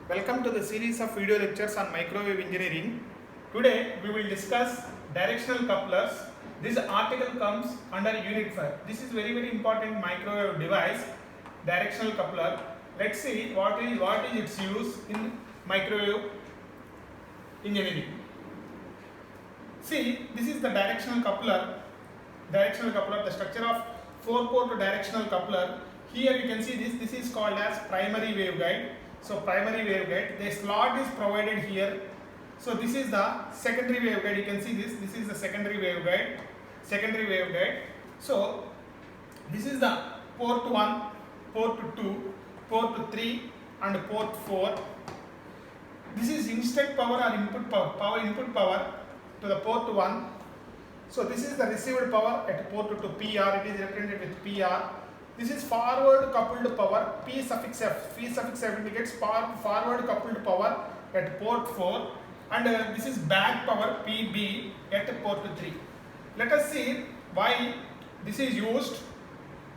Welcome to the series of video lectures on microwave engineering. Today we will discuss directional couplers. This article comes under unit 5. This is very important microwave device, directional coupler. Let's see what is its use in microwave engineering. See, this is the directional coupler. The structure of 4-port directional coupler. Here you can see this is called as primary waveguide. So primary waveguide, the slot is provided here. So this is the secondary waveguide. You can see this is the secondary waveguide. So this is the port 1, port 2, port 3 and port 4. This is instant power or input power to the port 1. So this is the received power at port 2 PR. It is represented with PR. This is forward coupled power, P suffix F. P suffix F indicates forward coupled power at port 4, and this is back power PB at port 3. Let us see why this is used,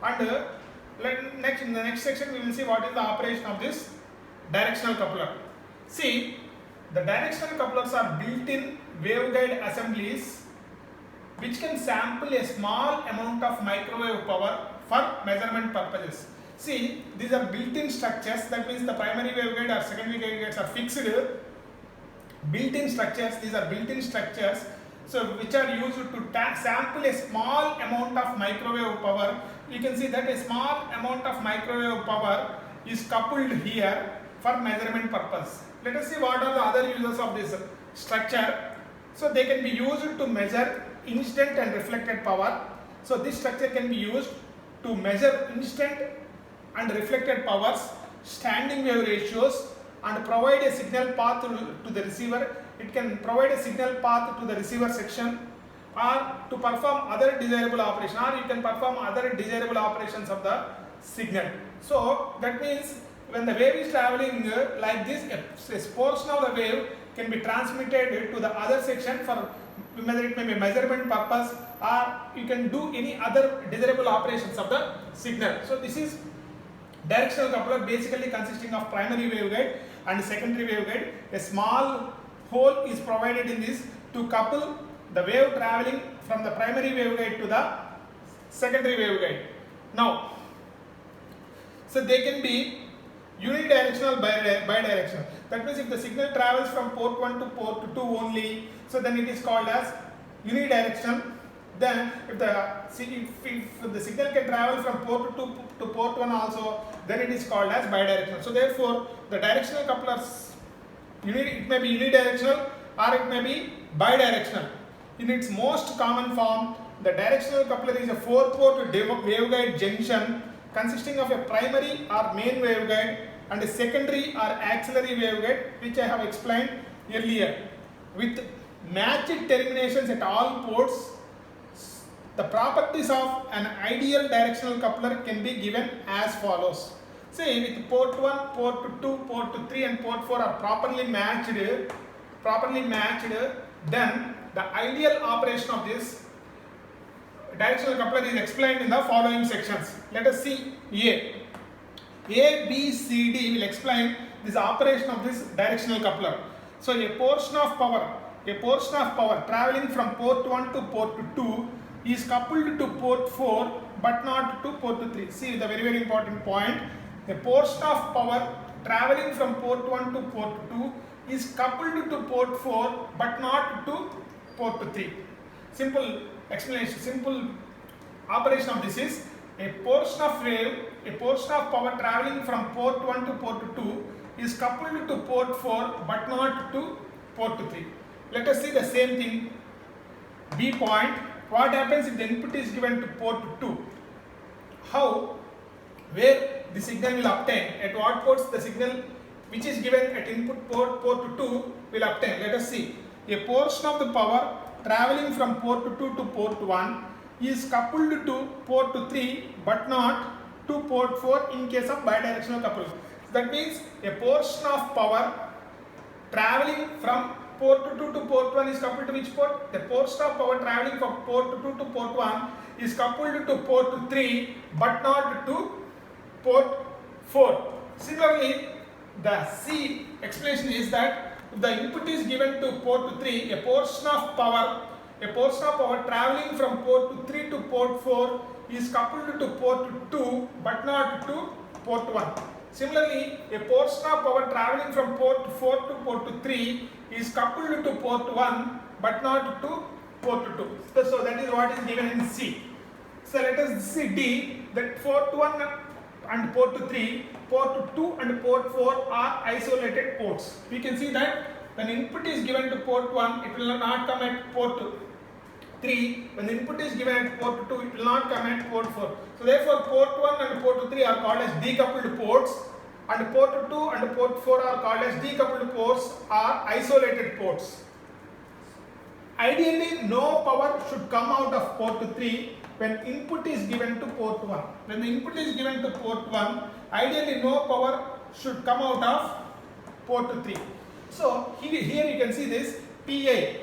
and in the next section we will see what is the operation of this directional coupler. See, the directional couplers are built-in waveguide assemblies which can sample a small amount of microwave power for measurement purposes. See, these are built-in structures. That means the primary waveguide or secondary waveguides are fixed built-in structures. These are built-in structures, so which are used to sample a small amount of microwave power. You can see that a small amount of microwave power is coupled here for measurement purpose. Let us see what are the other uses of this structure. So they can be used to measure incident and reflected power. So this structure can be used to measure instant and reflected powers, standing wave ratios, and provide a signal path to the receiver. It can provide a signal path to the receiver section, or to perform other desirable operations, or you can perform other desirable operations of the signal. So that means when the wave is traveling like this, a portion of the wave can be transmitted to the other section for whether it may be measurement purpose, or you can do any other desirable operations of the signal. So this is directional coupler, basically consisting of primary waveguide and secondary waveguide. A small hole is provided in this to couple the wave traveling from the primary waveguide to the secondary waveguide. Now, so they can be unidirectional, bidirectional. That means if the signal travels from port 1 to port 2 only, so then it is called as unidirectional. Then if the signal can travel from port 2 to port 1 also, then it is called as bidirectional. So therefore the directional couplers, it may be unidirectional or it may be bidirectional. In its most common form, the directional coupler is a 4-port waveguide junction consisting of a primary or main waveguide and a secondary or auxiliary waveguide, which I have explained earlier, with matched terminations at all ports. The properties of an ideal directional coupler can be given as follows. Say with port 1, port 2, port 3 and port 4 are properly matched, then the ideal operation of this directional coupler is explained in the following sections. Let us see A, B, C, D will explain this operation of this directional coupler. So a portion of power traveling from port 1 to port 2 is coupled to port 4 but not to port 3. See the very important point. A portion of power traveling from port 1 to port 2 is coupled to port 4 but not to port 3. Simple explanation, simple operation of this is a portion of power traveling from port 1 to port 2 is coupled to port 4 but not to port 3. Let us see the same thing. B point. What happens if the input is given to port 2? Where the signal will obtain? At what ports the signal which is given at input port 2 will obtain? Let us see. A portion of the power traveling from port 2 to port 1 is coupled to port 3 but not to port 4 in case of bidirectional coupling. That means a portion of power traveling from port 2 to port 1 is coupled to which port? The portion of power traveling from port 2 to port 1 is coupled to port 3 but not to port 4. Similarly, the C explanation is that if the input is given to port 3, a portion of power traveling from port 3 to port 4 is coupled to port 2 but not to port 1. Similarly, a portion of power traveling from port 4 to port 3 is coupled to port 1 but not to port 2. So that is what is given in C. So let us see D, that port 1 and port 3, port 2 and port 4 are isolated ports. We can see that when input is given to port 1, it will not come at port 3. When the input is given at port 2, it will not come at port 4. So therefore port 1 and port 3 are called as decoupled ports, and port 2 and port 4 are called as decoupled ports, are isolated ports. Ideally, no power should come out of port 3 when input is given to port 1. When the input is given to port 1, ideally no power should come out of port 3. So here you can see this PI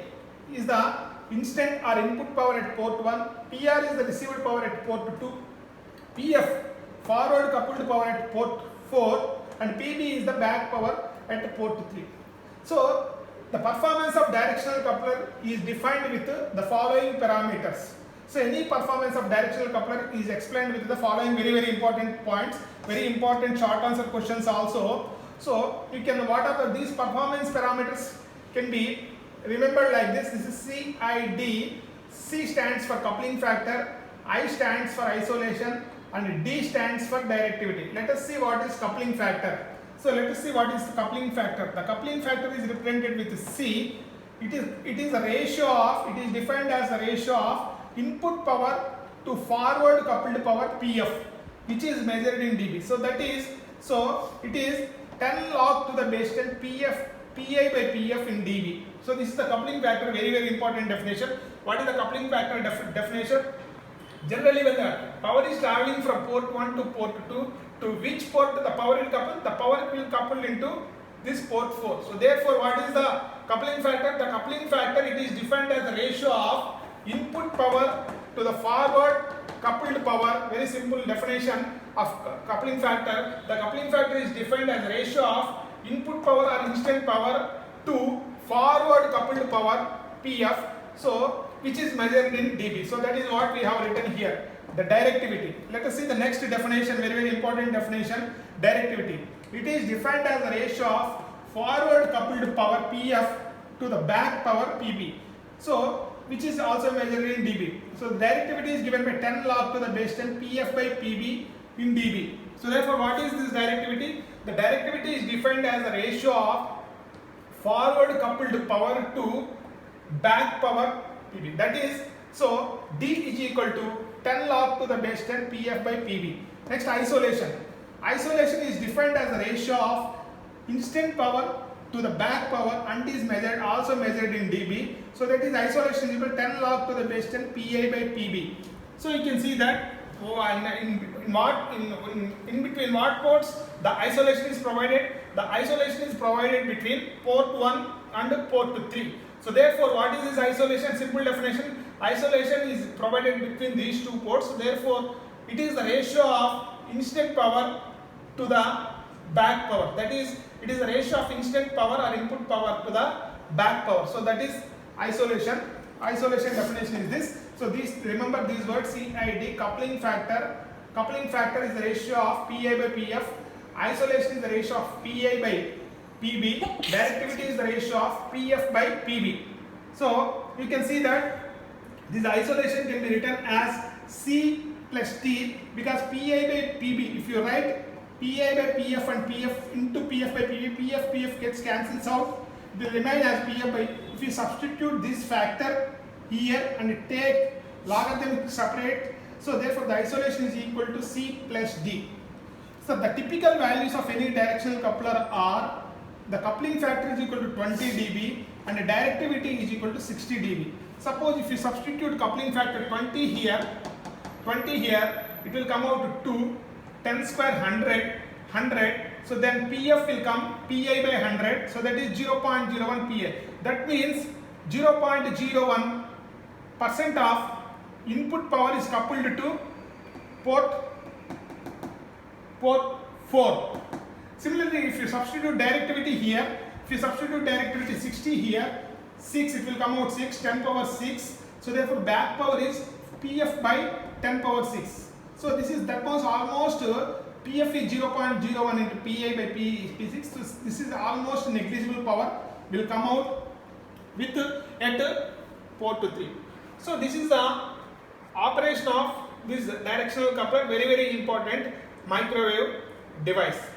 is the instant or input power at port 1, PR is the received power at port 2, PF forward coupled power at port 4, and PB is the back power at port 3. So the performance of directional coupler is defined with the following parameters. So any performance of directional coupler is explained with the following very important points, very important short answer questions also. So you can, what are these performance parameters can be remembered like this. This is CID. C stands for coupling factor, I stands for isolation, and D stands for directivity. Let us see what is coupling factor. So let us see what is the coupling factor. The coupling factor is represented with C. It is a ratio of, it is defined as a ratio of input power to forward coupled power PF, which is measured in dB. So that is, so it is 10 log to the base 10 PF, PI by PF in dB. So this is the coupling factor, very important definition. What is the coupling factor definition? Generally, when the power is traveling from port 1 to port 2, to which port the power will couple? The power will couple into this port 4. So therefore, what is the coupling factor? The coupling factor, it is defined as the ratio of input power to the forward coupled power. Very simple definition of coupling factor. The coupling factor is defined as the ratio of input power or instant power to forward coupled power PF, so which is measured in dB. So that is what we have written here, the directivity. Let us see the next definition, very important definition, directivity. It is defined as the ratio of forward coupled power PF to the back power PB, so which is also measured in dB. So the directivity is given by 10 log to the base 10 PF by PB in dB. So therefore, what is this directivity? The directivity is defined as the ratio of forward coupled power to back power PB. That is, so D is equal to 10 log to the base 10 PF by PB. Next, isolation. Isolation is defined as the ratio of instant power to the back power and is measured, also measured in dB. So that is, isolation is equal to 10 log to the base 10 PI by PB. So you can see that in between what ports the isolation is provided? The isolation is provided between port 1 and port 3. So therefore, what is this isolation? Simple definition, isolation is provided between these two ports. So therefore, it is the ratio of instant power to the back power. That is, it is the ratio of instant power or input power to the back power. So that is isolation. Isolation definition is this. So these, remember these words, CID, coupling factor. Coupling factor is the ratio of PI by PF. Isolation is the ratio of PI by PB. Directivity is the ratio of PF by PB. So you can see that this isolation can be written as C plus T, because PI by PB, if you write PI by PF and PF into PF by PB, PF gets cancels out. It will remain as PF by, if you substitute this factor here and take logarithm separate, so therefore the isolation is equal to C plus D. So the typical values of any directional coupler are, the coupling factor is equal to 20 dB and the directivity is equal to 60 dB. Suppose if you substitute coupling factor 20 here, it will come out to 2, 10 square 100, so then PF will come PI by 100, so that is 0.01 PI. That means 0.01% of input power is coupled to port 4. Similarly, if you substitute directivity here, if you substitute directivity 60 here, 6, it will come out 6, 10 power 6. So therefore back power is Pf by 10 power 6. So this is, that was almost Pf is 0.01 into Pi by P6. So this is almost negligible power will come out with at port 3. So this is the operation of this directional coupler, very important microwave device.